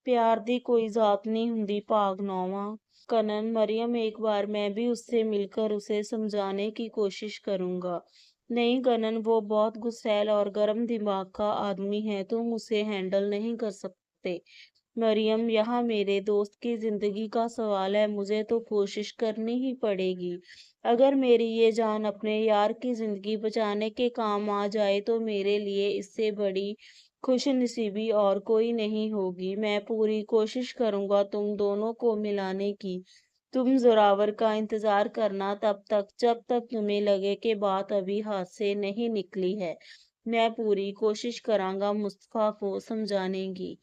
प्यार दी कोई ज़ात नहीं हुंदी भाग नौवां। कनन मरियम, एक बार मैं भी उससे मिलकर उसे समझाने की कोशिश करूंगा। नहीं कनन, वो बहुत गुस्सैल और गर्म दिमाग का आदमी है, तुम उसे हैंडल नहीं कर सकते। मरियम, यहाँ मेरे दोस्त की जिंदगी का सवाल है, मुझे तो कोशिश करनी ही पड़ेगी। अगर मेरी ये जान अपने यार की जिंदगी बचाने के काम आ जाए तो मेरे लिए इससे बड़ी खुशनसीबी और कोई नहीं होगी। मैं पूरी कोशिश करूंगा तुम दोनों को मिलाने की। तुम जोरावर का इंतजार करना तब तक जब तक तुम्हें लगे कि बात अभी हाथ से नहीं निकली है। मैं पूरी कोशिश करांगा मुस्तफा को समझाने की।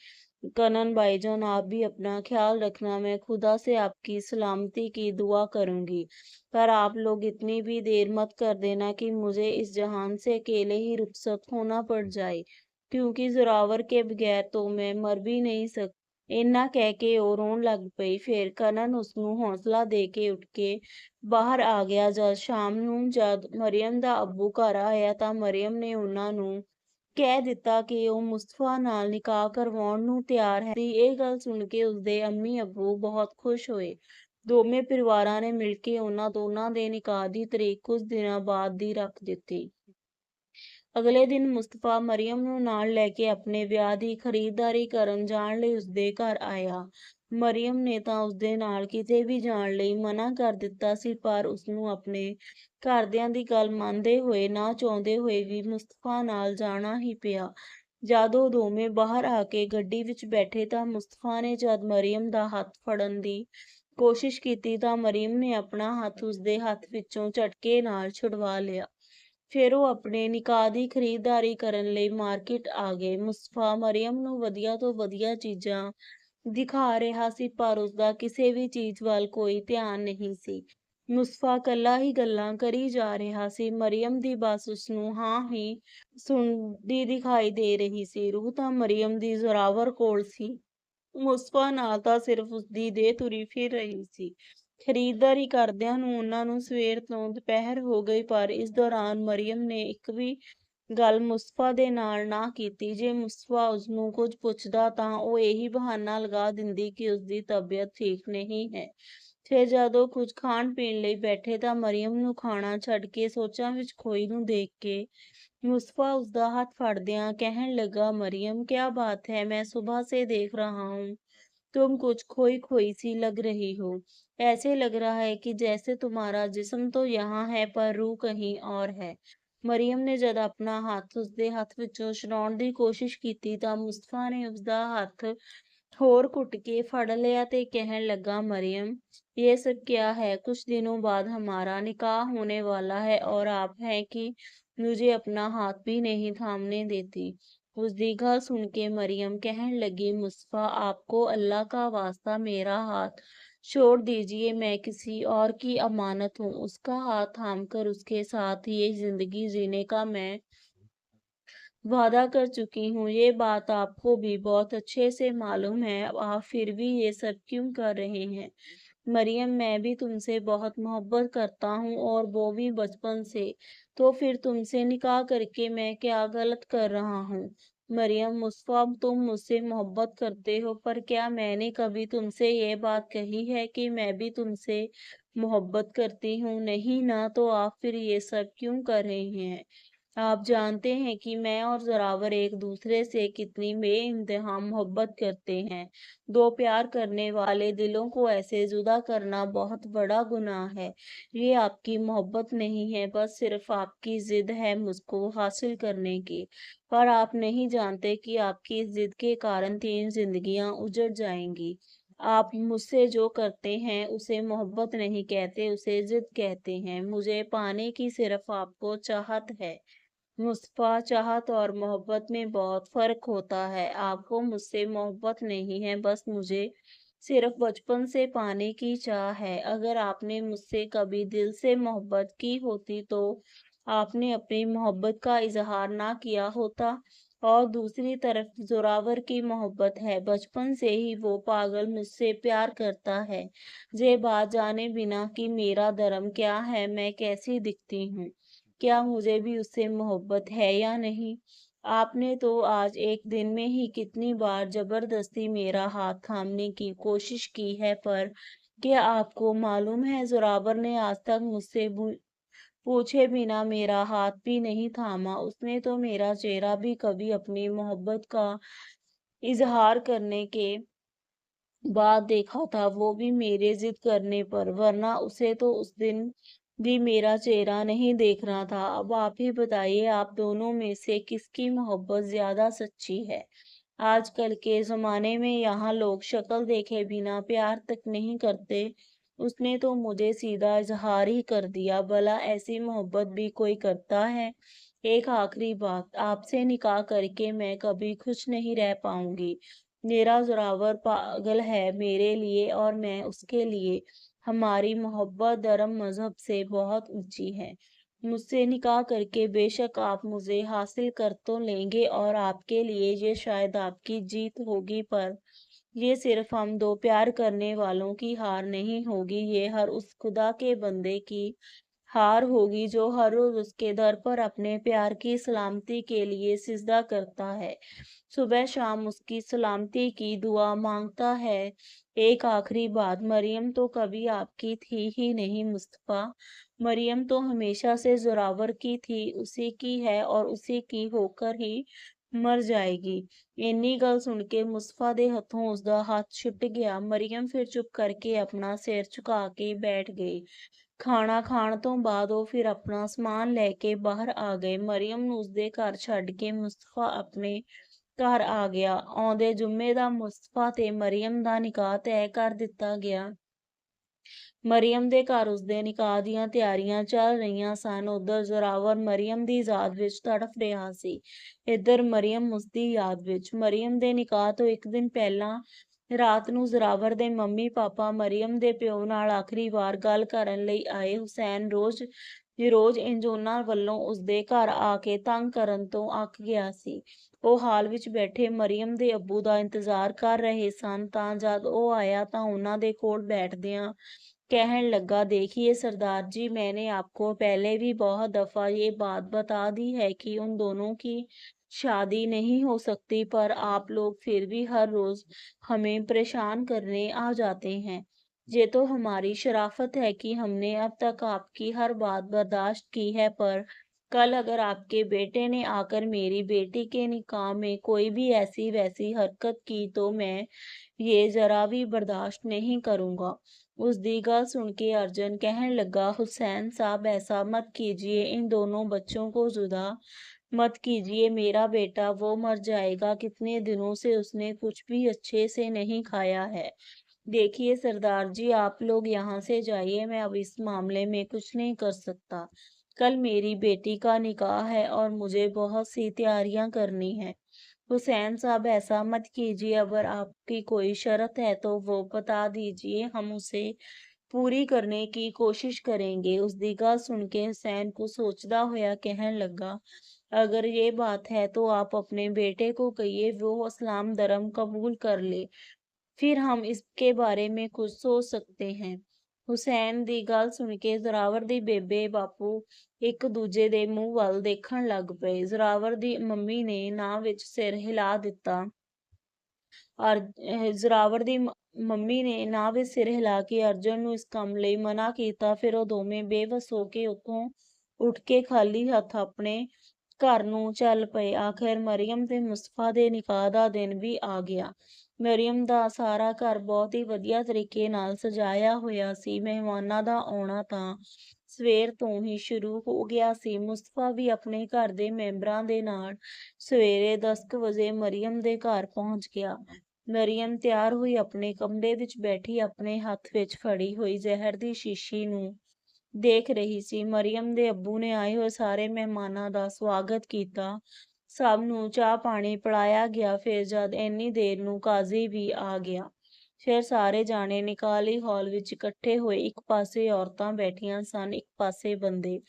कनन भाईजान, आप भी अपना ख्याल रखना। मैं खुदा से आपकी सलामती की दुआ करूंगी। पर आप लोग इतनी भी देर मत कर देना कि मुझे इस जहान से अकेले ही रुखसत होना पड़ जाए, क्योंकि जोरावर के बगैर तो मैं मर भी नहीं सकती। इन्ना कह के ਉਹ ਰੋਣ ਲੱਗ ਪਈ। ਫਿਰ ਕਨਨ ਉਸਨੂੰ ਹੌਸਲਾ ਦੇ ਕੇ ਉੱਠ ਕੇ ਬਾਹਰ ਆ ਗਿਆ। ਜਦ ਮਰੀਮ ਦਾ ਅੱਬੂ ਘਰ ਆਇਆ ਤਾਂ ਮਰੀਮ ਨੇ ਉਹਨਾਂ ਨੂੰ ਕਹਿ ਦਿੱਤਾ ਕਿ ਉਹ ਮੁਸਤਫਾ ਨਾਲ ਨਿਕਾਹ ਕਰਵਾਉਣ ਨੂੰ ਤਿਆਰ ਹੈ। ਇਹ ਗੱਲ ਸੁਣ ਕੇ ਉਸਦੇ ਅੰਮੀ ਅੱਬੂ ਬਹੁਤ ਖੁਸ਼ ਹੋਏ। ਦੋਵੇਂ ਪਰਿਵਾਰਾਂ ਨੇ ਮਿਲ ਕੇ ਉਹਨਾਂ ਦੋਨਾਂ ਦੇ ਨਿਕਾਹ ਦੀ ਤਰੀਕ ਕੁਝ ਦਿਨਾਂ ਬਾਅਦ ਦੀ ਰੱਖ ਦਿੱਤੀ। ਅਗਲੇ ਦਿਨ ਮੁਸਤਫਾ ਮਰੀਮ ਨੂੰ ਨਾਲ ਲੈ ਕੇ ਆਪਣੇ ਵਿਆਹ ਦੀ ਖਰੀਦਦਾਰੀ ਕਰਨ ਜਾਣ ਲਈ ਉਸਦੇ ਘਰ ਆਇਆ। ਮਰੀਮ ਨੇ ਤਾਂ ਉਸਦੇ ਨਾਲ ਕਿਤੇ ਵੀ ਜਾਣ ਲਈ ਮਨ੍ਹਾ ਕਰ ਦਿੱਤਾ ਸੀ, ਪਰ ਉਸਨੂੰ ਆਪਣੇ ਘਰਦਿਆਂ ਦੀ ਗੱਲ ਮੰਨਦੇ ਹੋਏ ਨਾ ਚਾਹੁੰਦੇ ਹੋਏ ਵੀ ਮੁਸਤਫਾ ਨਾਲ ਜਾਣਾ ਹੀ ਪਿਆ। ਜਦ ਉਹ ਦੋਵੇਂ ਬਾਹਰ ਆ ਕੇ ਗੱਡੀ ਵਿੱਚ ਬੈਠੇ ਤਾਂ ਮੁਸਤਫਾ ਨੇ ਜਦ ਮਰੀਮ ਦਾ ਹੱਥ ਫੜਨ ਦੀ ਕੋਸ਼ਿਸ਼ ਕੀਤੀ ਤਾਂ ਮਰੀਮ ਨੇ ਆਪਣਾ ਹੱਥ ਉਸਦੇ ਹੱਥ ਵਿੱਚੋਂ ਝਟਕੇ ਨਾਲ ਛੁਡਵਾ ਲਿਆ। ਫਿਰ ਉਹ ਆਪਣੇ ਨਿਕਾਹ ਦੀ ਖਰੀਦਦਾਰੀ ਕਰਨ ਲਈ ਮਾਰਕੀਟ ਆ ਗਏ। ਮੁਸਤਫਾ ਮਰੀਮ ਨੂੰ ਵਧੀਆ ਤੋਂ ਵਧੀਆ ਚੀਜ਼ਾਂ ਦਿਖਾ ਰਿਹਾ ਸੀ, ਪਰ ਉਸਦਾ ਕਿਸੇ ਵੀ ਚੀਜ਼ ਵੱਲ ਕੋਈ ਧਿਆਨ ਨਹੀਂ ਸੀ। ਮੁਸਤਫਾ ਇਕੱਲਾ ਹੀ ਗੱਲਾਂ ਕਰੀ ਜਾ ਰਿਹਾ ਸੀ। ਮਰੀਮ ਦੀ ਬਸ ਉਸਨੂੰ ਹਾਂ ਹੀ ਸੁਣਦੀ ਦਿਖਾਈ ਦੇ ਰਹੀ ਸੀ। ਰੂਹ ਤਾਂ ਮਰੀਮ ਦੀ ਜ਼ੋਰਾਵਰ ਕੋਲ ਸੀ। ਮੁਸਤਫਾ ਨਾਲ ਤਾਂ ਸਿਰਫ ਉਸਦੀ ਦੇਹ ਤੁਰੀ ਫਿਰ ਰਹੀ ਸੀ। ਖਰੀਦਦਾਰੀ ਕਰਦਿਆਂ ਨੂੰ ਉਹਨਾਂ ਨੂੰ ਸਵੇਰ ਤੋਂ ਦੁਪਹਿਰ ਹੋ ਗਈ, ਪਰ ਇਸ ਦੌਰਾਨ ਮਰੀਮ ਨੇ ਇੱਕ ਵੀ ਗੱਲ ਮੁਸਤਫਾ ਦੇ ਨਾਲ ਨਾ ਕੀਤੀ। ਜੇ ਮੁਸਤਫਾ ਉਸਨੂੰ ਕੁਝ ਪੁੱਛਦਾ ਤਾਂ ਉਹ ਇਹੀ ਬਹਾਨਾ ਲਗਾ ਦਿੰਦੀ ਕਿ ਉਸਦੀ ਤਬੀਅਤ ਠੀਕ ਨਹੀਂ ਹੈ। ਫਿਰ ਜਦ ਉਹ ਕੁਝ ਖਾਣ ਪੀਣ ਲਈ ਬੈਠੇ ਤਾਂ ਮਰੀਮ ਨੂੰ ਖਾਣਾ ਛੱਡ ਕੇ ਸੋਚਾਂ ਵਿੱਚ ਖੋਈ ਨੂੰ ਦੇਖ ਕੇ मुस्तफा उसका हाथ फाड़दिया कहने लगा, मरियम क्या बात है, मैं सुबह से देख रहा हूँ तुम कुछ खोई खोई सी लग रही हो। ऐसे लग रहा है कि जैसे तुम्हारा जिस्म तो यहाँ है पर रूह कहीं और है। मरियम ने जद अपना हाथ उसके हथ विचों छुड़ाउण दी कोशिश की तां मुस्तफा ने उसका हाथ होर घुट के फड़ लिया ते कहन लगा, मरियम ये सब क्या है, कुछ दिनों बाद हमारा निकाह होने वाला है और आप हैं कि मुझे अपना हाथ भी नहीं थामने देती। उसकी गल सुन के मरियम कहन लगी, मुस्तफा आपको अल्लाह का वास्ता मेरा हाथ छोड़ दीजिए, मैं किसी और की अमानत हूँ। उसका हाथ थामकर उसके साथ ये जिंदगी जीने का मैं वादा कर चुकी हूँ। ये बात आपको भी बहुत अच्छे से मालूम है, आप फिर भी ये सब क्यों कर रहे हैं। मरियम मैं भी तुमसे बहुत मोहब्बत करता हूँ और वो भी बचपन से, तो फिर तुमसे निकाह करके मैं क्या गलत कर रहा हूँ। मरियम मुस्तफा तुम मुझसे मोहब्बत करते हो, पर क्या मैंने कभी तुमसे ये बात कही है कि मैं भी तुमसे मोहब्बत करती हूँ। नहीं ना, तो आप फिर ये सब क्यों कर रहे हैं। आप जानते हैं कि मैं और जोरावर एक दूसरे से कितनी बेइंतहा मोहब्बत करते हैं। दो प्यार करने वाले दिलों को ऐसे जुदा करना बहुत बड़ा गुनाह है। ये आपकी मोहब्बत नहीं है, बस सिर्फ आपकी जिद है मुझको हासिल करने की। पर आप नहीं जानते कि आपकी इस जिद के कारण 3 जिंदगियां उजड़ जाएंगी। आप मुझसे जो करते हैं उसे मोहब्बत नहीं कहते, उसे जिद कहते हैं। मुझे पाने की सिर्फ आपको चाहत है। मुस्तफा, चाहत और मोहब्बत में बहुत फर्क होता है। आपको मुझसे मोहब्बत नहीं है, बस मुझे सिर्फ बचपन से पाने की चाह है। अगर आपने मुझसे कभी दिल से मोहब्बत की होती तो आपने अपनी मोहब्बत का इजहार ना किया होता। और दूसरी तरफ जोरावर की मोहब्बत है, बचपन से ही वो पागल मुझसे प्यार करता है। ये बात जाने बिना कि मेरा धर्म क्या है, मैं कैसी दिखती हूँ, क्या मुझे भी उससे मोहब्बत है या नहीं। आपने तो आज एक दिन में ही कितनी बार जबरदस्ती मेरा हाथ थामने की कोशिश की है, पर क्या आपको मालूम है ज़ोरावर ने आज तक मुझसे पूछे बिना मेरा हाथ भी नहीं थामा। उसने तो मेरा चेहरा भी कभी अपनी मोहब्बत का इजहार करने के बाद देखा था, वो भी मेरे जिद करने पर, वरना उसे तो उस दिन भी मेरा चेहरा नहीं देखना था। अब आप ही बताइए, आप दोनों में से किसकी मोहब्बत ज्यादा सच्ची है? आजकल के जमाने में यहाँ लोग शक्ल देखे बिना प्यार तक नहीं करते। उसने तो मुझे सीधा इजहार ही कर दिया। भला ऐसी मोहब्बत भी कोई करता है? एक आखिरी बात, आपसे निकाह करके मैं कभी खुश नहीं रह पाऊंगी। मेरा जोरावर पागल है मेरे लिए और मैं उसके लिए। हमारी मोहब्बत धर्म मजहब से बहुत ऊंची है। मुझसे निकाह करके बेशक आप मुझे हासिल कर तो लेंगे और आपके लिए ये शायद आपकी जीत होगी, पर ये सिर्फ हम दो प्यार करने वालों की हार नहीं होगी, ये हर उस खुदा के बंदे की हार होगी जो हर रोज उसके दर पर अपने प्यार की सलामती के लिए सिजदा करता है, सुबह शाम उसकी सलामती की दुआ मांगता है। एक आखिरी बात, मरियम तो कभी आपकी थी ही नहीं मुस्तफा। मरियम तो हमेशा से जोरावर की थी, उसी की है और उसी की होकर ही मर जाएगी। ਇੰਨੀ ਗੱਲ ਸੁਣ ਕੇ ਮੁਸਤਫਾ ਦੇ ਹੱਥੋਂ ਉਸਦਾ ਹੱਥ ਛੁੱਟ ਗਿਆ। ਮਰੀਮ ਫਿਰ ਚੁੱਪ ਕਰਕੇ ਆਪਣਾ ਸਿਰ ਝੁਕਾ ਕੇ ਬੈਠ ਗਈ। ਖਾਣਾ ਖਾਣ ਤੋਂ ਬਾਅਦ ਉਹ ਫਿਰ ਆਪਣਾ ਸਮਾਨ ਲੈ ਕੇ ਬਾਹਰ ਆ ਗਏ। ਮਰੀਮ ਨੂੰ ਉਸਦੇ ਘਰ ਛੱਡ ਕੇ ਮੁਸਤਫਾ ਆਪਣੇ ਘਰ ਆ ਗਿਆ। ਆਉਂਦੇ ਜੁਮੇ ਦਾ ਮੁਸਤਫਾ ਤੇ ਮਰੀਮ ਦਾ ਨਿਕਾਹ ਤੈਅ ਕਰ ਦਿੱਤਾ ਗਿਆ। ਮਰੀਮ ਦੇ ਘਰ ਉਸਦੇ ਨਿਕਾਹ ਦੀਆਂ ਤਿਆਰੀਆਂ ਚੱਲ ਰਹੀਆਂ ਸਨ। ਉਧਰ ਜ਼ੋਰਾਵਰ ਮਰੀਮ ਦੀ ਯਾਦ ਵਿੱਚ ਤੜਫ ਰਿਹਾ ਸੀ। ਇੱਧਰ ਮਰੀਮ ਉਸਦੀ ਯਾਦ ਵਿੱਚ। ਮਰੀਮ ਦੇ ਨਿਕਾਹ ਤੋਂ ਇੱਕ ਦਿਨ ਪਹਿਲਾਂ ਰਾਤ ਨੂੰ ਜ਼ੋਰਾਵਰ ਦੇ ਮੰਮੀ ਪਾਪਾ ਮਰੀਮ ਦੇ ਪਿਓ ਨਾਲ ਆਖਰੀ ਵਾਰ ਗੱਲ ਕਰਨ ਲਈ ਆਏ। ਹੁਸੈਨ ਰੋਜ਼ ਇੰਜ ਉਹਨਾਂ ਵੱਲੋਂ ਉਸਦੇ ਘਰ ਆ ਕੇ ਤੰਗ ਕਰਨ ਤੋਂ ਅੱਕ ਗਿਆ ਸੀ। ਉਹ ਹਾਲ ਵਿੱਚ ਬੈਠੇ ਮਰੀਮ ਦੇ ਅੱਬੂ ਦਾ ਇੰਤਜ਼ਾਰ ਕਰ ਰਹੇ ਸਨ ਤਾਂ ਜਦ ਉਹ ਆਇਆ ਤਾਂ ਉਹਨਾਂ ਦੇ ਕੋਲ ਬੈਠਦਿਆਂ कहने लगा, देखिए सरदार जी, मैंने आपको पहले भी बहुत दफा ये बात बता दी है कि उन दोनों की शादी नहीं हो सकती, पर आप लोग फिर भी हर रोज हमें परेशान करने आ जाते हैं। ये तो हमारी शराफत है कि हमने अब तक आपकी हर बात बर्दाश्त की है, पर कल अगर आपके बेटे ने आकर मेरी बेटी के निकाह में कोई भी ऐसी वैसी हरकत की तो मैं ये जरा भी बर्दाश्त नहीं करूंगा। उसकी गल सुन के अर्जुन कहने लगा, हुसैन साहब ऐसा मत कीजिए, इन दोनों बच्चों को जुदा मत कीजिए। मेरा बेटा वो मर जाएगा, कितने दिनों से उसने कुछ भी अच्छे से नहीं खाया है। देखिए सरदार जी, आप लोग यहाँ से जाइए, मैं अब इस मामले में कुछ नहीं कर सकता। कल मेरी बेटी का निकाह है और मुझे बहुत सी तैयारियां करनी है। हुसैन साहब ऐसा मत कीजिए, अगर आपकी कोई शर्त है तो वो बता दीजिए, हम उसे पूरी करने की कोशिश करेंगे। उसकी गल सुन के हुसैन को सोचता होया कहने लगा, अगर ये बात है तो आप अपने बेटे को कहिए वो इस्लाम धर्म कबूल कर ले, फिर हम इसके बारे में कुछ सोच सकते हैं। ਹੁਸੈਨ ਦੀ ਗੱਲ ਸੁਣ ਕੇ ਜ਼ੋਰਾਵਰ ਦੀ ਬੇਬੇ ਬਾਪੂ ਇੱਕ ਦੂਜੇ ਦੇ ਮੂੰਹ ਵੱਲ ਦੇਖਣ ਲੱਗ ਪਏ। ਜ਼ੋਰਾਵਰ ਦੀ ਮੰਮੀ ਨੇ ਨਾਂਹ ਵਿੱਚ ਸਿਰ ਹਿਲਾ ਦਿੱਤਾ। ਜ਼ੋਰਾਵਰ ਦੀ ਮੰਮੀ ਨੇ ਨਾਂਹ ਵਿੱਚ ਸਿਰ ਹਿਲਾ ਕੇ ਅਰਜਨ ਨੂੰ ਇਸ ਕੰਮ ਲਈ ਮਨਾ ਕੀਤਾ। ਫਿਰ ਉਹ ਦੋਵੇਂ ਬੇਵਸ ਹੋ ਕੇ ਉੱਥੋਂ ਉੱਠ ਕੇ ਖਾਲੀ ਹੱਥ ਆਪਣੇ ਘਰ ਨੂੰ ਚੱਲ ਪਏ। ਆਖਿਰ ਮਰੀਮ ਤੇ ਮੁਸਤਫਾ ਦੇ ਨਿਕਾਹ ਦਾ ਦਿਨ ਵੀ ਆ ਗਿਆ। ਮਰੀਮ ਦਾ ਸਾਰਾ ਘਰ ਬਹੁਤ ਹੀ ਵਧੀਆ ਤਰੀਕੇ ਨਾਲ ਸਜਾਇਆ ਹੋਇਆ ਸੀ। ਮਹਿਮਾਨਾਂ ਦਾ ਆਉਣਾ ਤਾਂ ਸਵੇਰ ਤੋਂ ਹੀ ਸ਼ੁਰੂ ਹੋ ਗਿਆ ਸੀ। ਮੁਸਤਫਾ ਵੀ ਆਪਣੇ ਘਰ ਦੇ ਮੈਂਬਰਾਂ ਦੇ ਨਾਲ ਸਵੇਰੇ 10 ਵਜੇ ਮਰੀਮ ਦੇ ਘਰ ਪਹੁੰਚ ਗਿਆ। ਮਰੀਮ ਤਿਆਰ ਹੋਈ ਆਪਣੇ ਕਮਰੇ ਵਿੱਚ ਬੈਠੀ ਆਪਣੇ ਹੱਥ ਵਿੱਚ ਫੜੀ ਹੋਈ ਜ਼ਹਿਰ ਦੀ ਸ਼ੀਸ਼ੀ ਨੂੰ ਦੇਖ ਰਹੀ ਸੀ। ਮਰੀਮ ਦੇ ਅੱਬੂ ਨੇ ਆਏ ਹੋਏ ਸਾਰੇ ਮਹਿਮਾਨਾਂ ਦਾ ਸਵਾਗਤ ਕੀਤਾ। ਸਭ ਨੂੰ ਚਾਹ ਪਾਣੀ ਪਿਲਾਇਆ ਗਿਆ। ਫਿਰ ਜਦ ਇੰਨੀ ਦੇਰ ਨੂੰ ਕਾਜ਼ੀ ਵੀ ਆ ਗਿਆ, ਫਿਰ ਸਾਰੇ ਜਾਣੇ ਨਿਕਾਲੀ ਹਾਲ ਵਿੱਚ ਇਕੱਠੇ ਹੋਏ। ਇੱਕ ਪਾਸੇ ਔਰਤਾਂ ਬੈਠੀਆਂ ਸਨ, ਇੱਕ ਪਾਸੇ ਬੰਦੇ,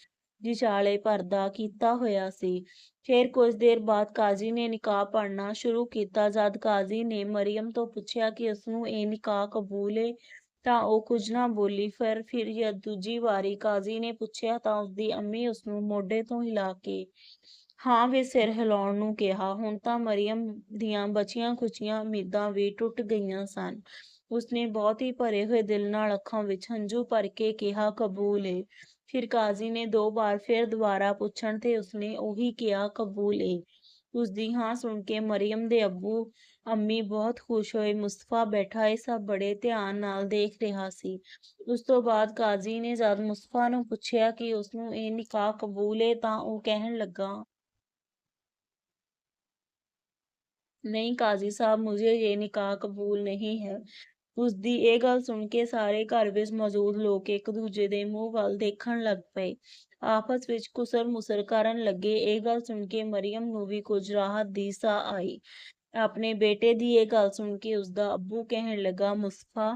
ਵਿਚਾਲੇ ਪਰਦਾ ਕੀਤਾ ਹੋਇਆ ਸੀ। ਫਿਰ ਕੁਝ ਦੇਰ ਬਾਅਦ ਕਾਜ਼ੀ ਨੇ ਨਿਕਾਹ ਪੜ੍ਹਨਾ ਸ਼ੁਰੂ ਕੀਤਾ। ਜਦ ਕਾਜ਼ੀ ਨੇ ਮਰੀਮ ਤੋਂ ਪੁੱਛਿਆ ਕਿ ਉਸਨੂੰ ਇਹ ਨਿਕਾਹ ਕਬੂਲ ਏ ਤਾਂ ਉਹ ਕੁਝ ਨਾ ਬੋਲੀ। ਫਿਰ ਜਦ ਦੂਜੀ ਵਾਰੀ ਕਾਜ਼ੀ ਨੇ ਪੁੱਛਿਆ ਤਾਂ ਉਸਦੀ ਅੰਮੀ ਉਸਨੂੰ ਮੋਢੇ ਤੋਂ ਹਿਲਾ ਕੇ ਹਾਂ ਵੇ ਸਿਰ ਹਿਲਾਉਣ ਨੂੰ ਕਿਹਾ। ਹੁਣ ਤਾਂ ਮਰੀਅਮ ਦੀਆਂ ਬਚੀਆਂ-ਖੁਚੀਆਂ ਉਮੀਦਾਂ ਵੀ ਟੁੱਟ ਗਈਆਂ ਸਨ। ਉਸਨੇ ਬਹੁਤ ਹੀ ਭਰੇ ਹੋਏ ਦਿਲ ਨਾਲ ਅੱਖਾਂ ਵਿੱਚ ਹੰਝੂ ਭਰ ਕੇ ਕਿਹਾ, ਕਬੂਲ ਏ। ਫਿਰ ਕਾਜ਼ੀ ਨੇ 2 ਵਾਰ ਫਿਰ ਦੁਬਾਰਾ ਪੁੱਛਣ ਤੇ ਉਸਨੇ ਉਹੀ ਕਿਹਾ, ਕਬੂਲ ਏ। ਉਸਦੀ ਹਾਂ ਸੁਣ ਕੇ ਮਰੀਅਮ ਦੇ ਅੱਬੂ ਅੰਮੀ ਬਹੁਤ ਖੁਸ਼ ਹੋਏ। ਮੁਸਤਫਾ ਬੈਠਾ ਇਹ ਸਭ ਬੜੇ ਧਿਆਨ ਨਾਲ ਦੇਖ ਰਿਹਾ ਸੀ। ਉਸ ਤੋਂ ਬਾਅਦ ਕਾਜ਼ੀ ਨੇ ਜਦ ਮੁਸਤਫਾ ਨੂੰ ਪੁੱਛਿਆ ਕਿ ਉਸਨੂੰ ਇਹ ਨਿਕਾਹ ਕਬੂਲ ਏ ਤਾਂ ਉਹ ਕਹਿਣ ਲੱਗਾ, ਨਹੀਂ ਕਾਜ਼ੀ ਸਾਹਿਬ, ਮੁਝੇ ਇਹ ਨਿਕਾਹ ਕਬੂਲ ਨਹੀਂ ਹੈ। ਉਸਦੀ ਇਹ ਗੱਲ ਸੁਣ ਕੇ ਸਾਰੇ ਘਰ ਵਿੱਚ ਮੌਜੂਦ ਲੋਕ ਇੱਕ ਦੂਜੇ ਦੇ ਮੂੰਹ ਵੱਲ ਦੇਖਣ ਲੱਗ ਪਏ। ਆਪਸ ਵਿੱਚ ਕੁਸਰ-ਮੁਸਰ ਕਰਨ ਲੱਗੇ। ਇਹ ਗੱਲ ਸੁਣ ਕੇ ਮਰੀਅਮ ਨੂੰ ਵੀ ਕੁਝ ਰਾਹਤ ਦੀ ਸਾਹ ਆਈ। अपने बेटे दी ये गल सुन के उसका अब्बू कहने लगा, मुस्तफा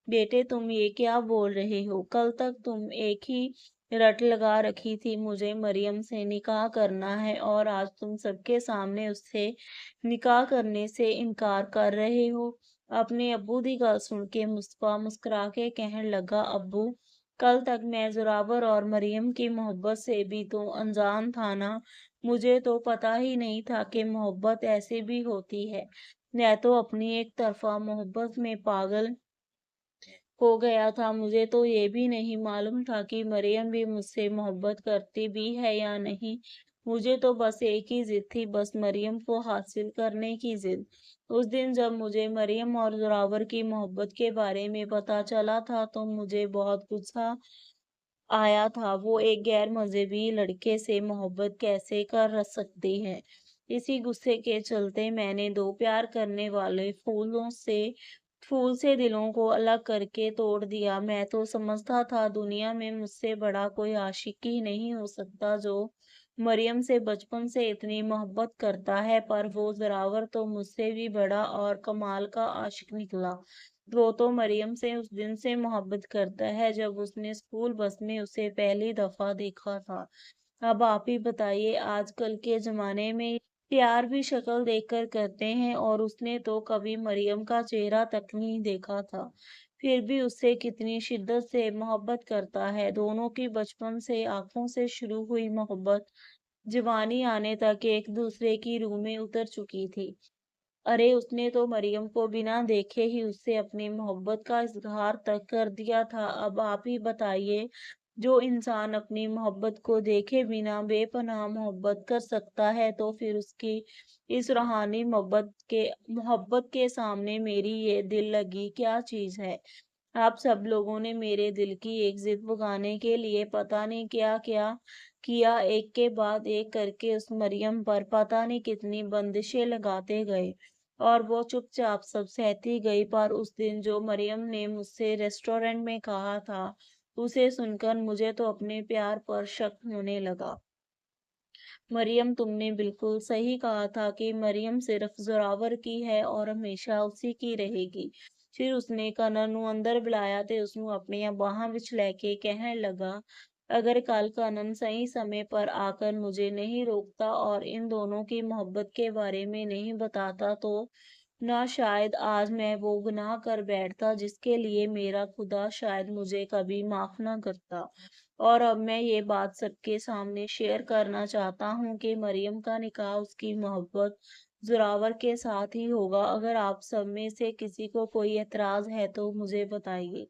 बेटे तुम ये क्या बोल रहे हो? कल तक तुम एक ही रट लगा रखी थी मुझे मरियम से निकाह करना है और आज तुम सबके सामने उससे निकाह करने से इनकार कर रहे हो। अपने अब्बू दी गल सुन के मुस्तफा मुस्कुरा के कहने लगा, अब्बू कल तक मैं जोरावर और मरियम की मोहब्बत से भी तो अनजान था ना। मुझे तो पता ही नहीं था कि मोहब्बत ऐसे भी होती है। मैं तो अपनी एक तरफा मोहब्बत में पागल हो गया था। मुझे तो ये भी नहीं मालूम था कि मरियम भी मुझसे मोहब्बत करती भी है या नहीं। मुझे तो बस एक ही जिद थी, बस मरियम को हासिल करने की जिद। उस दिन जब मुझे मरियम और जोरावर की मोहब्बत के बारे में पता चला था तो मुझे बहुत गुस्सा आया था। वो एक गैर मज़हबी लड़के से मोहब्बत कैसे कर सकती है। इसी गुस्से के चलते मैंने 2 प्यार करने वाले फूल से दिलों को अलग करके तोड़ दिया। मैं तो समझता था दुनिया में मुझसे बड़ा कोई आशिक ही नहीं हो सकता जो मरियम से बचपन से इतनी मोहब्बत करता है, पर वो ज़रावर तो मुझसे भी बड़ा और कमाल का आशिक निकला। वो तो मरियम से उस दिन से मोहब्बत करता है जब उसने स्कूल बस में उसे पहली दफ़ा देखा था। अब आप ही बताइए, आजकल के ज़माने में प्यार भी शक्ल देखकर करते हैं और उसने तो कभी मरियम का चेहरा तक नहीं देखा था। फिर भी उससे कितनी शिद्दत से मोहब्बत करता है। दोनों की बचपन से आँखों से शुरू हुई मोहब्बत जवानी आने तक एक दूसरे की रूह में उतर चुकी थी। अरे उसने तो मरियम को बिना देखे ही उससे अपनी मोहब्बत का इज़हार तक कर दिया था। अब आप ही बताइए, जो इंसान अपनी मोहब्बत को देखे बिना बेपनाह मोहब्बत कर सकता है तो फिर उसकी इस रूहानी मोहब्बत के सामने मेरी ये दिल लगी क्या चीज़ है। आप सब लोगों ने मेरे दिल की एक जिद पुगाने के लिए पता नहीं क्या क्या किया। एक के बाद एक करके उस मरियम पर पता नहीं कितनी बंदिशें लगाते गए और वो चुपचाप सब सहती गई। पर उस दिन जो मरियम ने मुझसे रेस्टोरेंट में कहा था, उसे सुनकर मुझे तो अपने प्यार पर शक होने लगा। मरियम, तुमने बिल्कुल सही कहा था कि मरियम सिर्फ जोरावर की है और हमेशा उसी की रहेगी। फिर उसने कनन ਨੂੰ ਅੰਦਰ ਬੁਲਾਇਆ ਤੇ ਉਸਨੂੰ ਆਪਣੀਆਂ ਬਾਹਾਂ ਵਿੱਚ ਲੈ ਕੇ ਕਹਿਣ लगा, अगर कल कनन सही समय पर आकर मुझे नहीं रोकता और इन दोनों की मोहब्बत के बारे में नहीं बताता तो ना शायद आज मैं वो गुनाह कर बैठता जिसके लिए मेरा खुदा शायद मुझे कभी माफ ना करता। और अब मैं ये बात सबके सामने शेयर करना चाहता हूँ कि मरियम का निकाह उसकी मोहब्बत जोरावर के साथ ही होगा। अगर आप सब में से किसी को कोई एतराज है तो मुझे बताइए।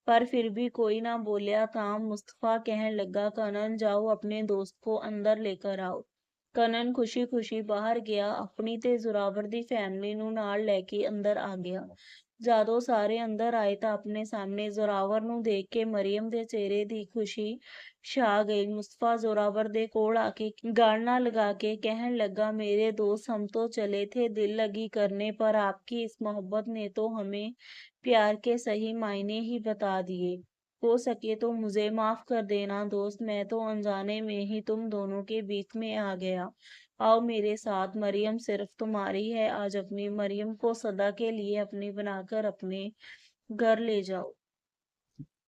पर फिर भी कोई ना बोलिया ਤਾਂ मुस्तफा कहने लगा, कनन जाओ अपने दोस्त को अंदर लेकर आओ। कनन खुशी-खुशी बाहर गया, ਆਪਣੀ ਤੇ ਜ਼ੋਰਾਵਰ ਦੀ ਫੈਮਿਲੀ ਨੂੰ ਨਾਲ ਲੈ ਕੇ ਅੰਦਰ ਆ ਗਿਆ। ਜਦੋਂ ਸਾਰੇ ਅੰਦਰ ਆਏ ਤਾਂ ਆਪਣੇ ਸਾਹਮਣੇ ਜ਼ੋਰਾਵਰ ਨੂੰ ਦੇਖ ਕੇ ਮਰੀਮ ਦੇ ਚਿਹਰੇ ਦੀ ਖੁਸ਼ੀ ਛਾ गई। मुस्तफा जोरावर दे कोल आके गल ना लगा के कहने लगा, मेरे दोस्त हम तो चले थे दिल लगी करने, पर आपकी इस मोहब्बत ने तो हमें प्यार के सही मायने ही बता दिए। हो सके तो मुझे माफ कर देना दोस्त, मैं तो अनजाने में ही तुम दोनों के बीच में आ गया। आओ मेरे साथ, मरियम सिर्फ तुम्हारी है। आज अपनी मरियम को सदा के लिए अपनी बनाकर अपने घर ले जाओ।